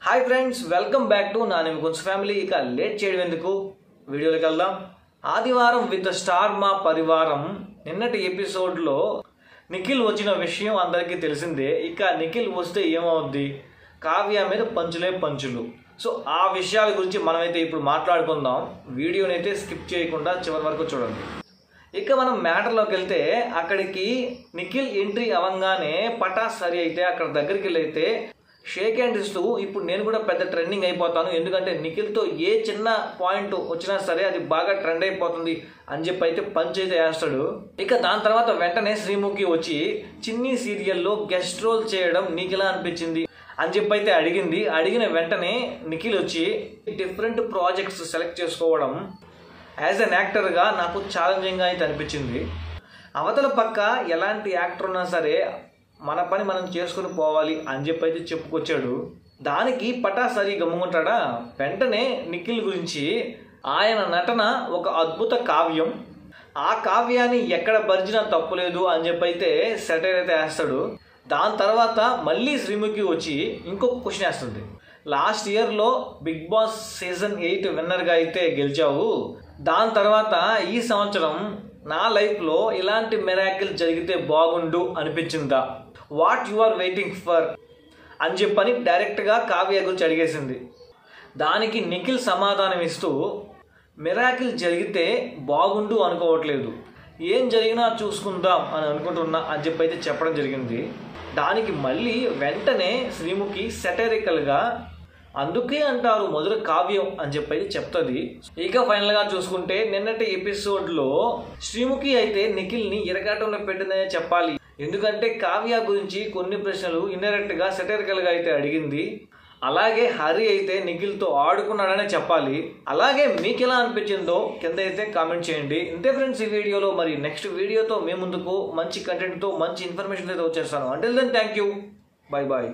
Hi friends, welcome back to నా name గున్స్ family. ఇక late చేయడం ఎందుకు, వీడియోలోకి వెళ్దాం. ఆదివారం విత్ స్టార్ మా పరివారం నిన్నటి ఎపిసోడ్లో నిఖిల్ వచ్చిన విషయం అందరికీ తెలిసిందే. ఇక నిఖిల్ వస్తే ఏమవుద్ది, కావ్య మీద పంచులే పంచులు. సో ఆ విషయాల గురించి మనమైతే ఇప్పుడు మాట్లాడుకుందాం. వీడియోనైతే స్కిప్ చేయకుండా చివరి వరకు చూడండి. ఇక మనం మ్యాటర్లోకి వెళ్తే, అక్కడికి నిఖిల్ ఎంట్రీ అవ్వగానే పటాస్ సరి అయితే అక్కడ దగ్గరికి వెళ్ళైతే షేక్ హ్యాండ్ ఇస్తూ, ఇప్పుడు నేను కూడా పెద్ద ట్రెండింగ్ అయిపోతాను, ఎందుకంటే నిఖిల్తో ఏ చిన్న పాయింట్ వచ్చినా సరే అది బాగా ట్రెండ్ అయిపోతుంది అని చెప్పి అయితే పంచ్ అయితే వేస్తాడు. ఇక దాని తర్వాత వెంటనే శ్రీముఖి వచ్చి చిన్ని సీరియల్లో గెస్ట్ రోల్ చేయడం నీకు ఎలా అనిపించింది అని చెప్పి అయితే అడిగింది. అడిగిన వెంటనే నిఖిల్ వచ్చి డిఫరెంట్ ప్రాజెక్ట్స్ సెలెక్ట్ చేసుకోవడం యాజ్ అన్ యాక్టర్గా నాకు ఛాలెంజింగ్గా అయితే అనిపించింది. అవతల పక్క ఎలాంటి యాక్టర్ ఉన్నా సరే మన పని మనం చేసుకుని పోవాలి అని చెప్పి అయితే చెప్పుకొచ్చాడు. దానికి పటాసరి గమ్ముకుంటాడా. వెంటనే నిఖిల్ గురించి ఆయన నటన ఒక అద్భుత కావ్యం, ఆ కావ్యాన్ని ఎక్కడ భర్జినా తప్పులేదు అని చెప్పి అయితే సెటైర్ అయితే వేస్తాడు. దాని తర్వాత మళ్ళీ శ్రీముఖి వచ్చి ఇంకొక క్వశ్చన్ వేస్తుంది. లాస్ట్ ఇయర్లో బిగ్ బాస్ సీజన్ 8 విన్నర్గా అయితే గెలిచావు, దాని తర్వాత ఈ సంవత్సరం నా లైఫ్లో ఇలాంటి మిరాకిల్ జరిగితే బాగుండు అనిపించిందా, what you are waiting for అని చెప్పని డైరెక్ట్గా కావ్య గురించి అడిగేసింది. దానికి నిఖిల్ సమాధానం ఇస్తూ, మిరాకిల్ జరిగితే బాగుండు అనుకోవట్లేదు, ఏం జరిగినా చూసుకుందాం అని అనుకుంటున్నా అని చెప్పి అయితే చెప్పడం జరిగింది. దానికి మళ్ళీ వెంటనే శ్రీముఖి సెటరికల్గా అందుకే అంటారు మొదటి కావ్యం అని చెప్పి అయితే చెప్తుంది. ఇక ఫైనల్గా చూసుకుంటే నిన్నటి ఎపిసోడ్లో శ్రీముఖి అయితే నిఖిల్ని ఇరకాటంలో పెట్టిందనే చెప్పాలి. ఎందుకంటే కావ్య గురించి కొన్ని ప్రశ్నలు ఇండైరెక్ట్గా సెటరికల్గా అయితే అడిగింది. అలాగే హరి అయితే నిఖిల్తో ఆడుకున్నాడనే చెప్పాలి. అలాగే మీకు ఎలా అనిపించిందో కింద అయితే కామెంట్ చేయండి. ఇంతే ఫ్రెండ్స్ ఈ వీడియోలో. మరి నెక్స్ట్ వీడియోతో మీ ముందుకు మంచి కంటెంట్తో మంచి ఇన్ఫర్మేషన్ అయితే వచ్చేస్తాను. Until then thank you, bye bye.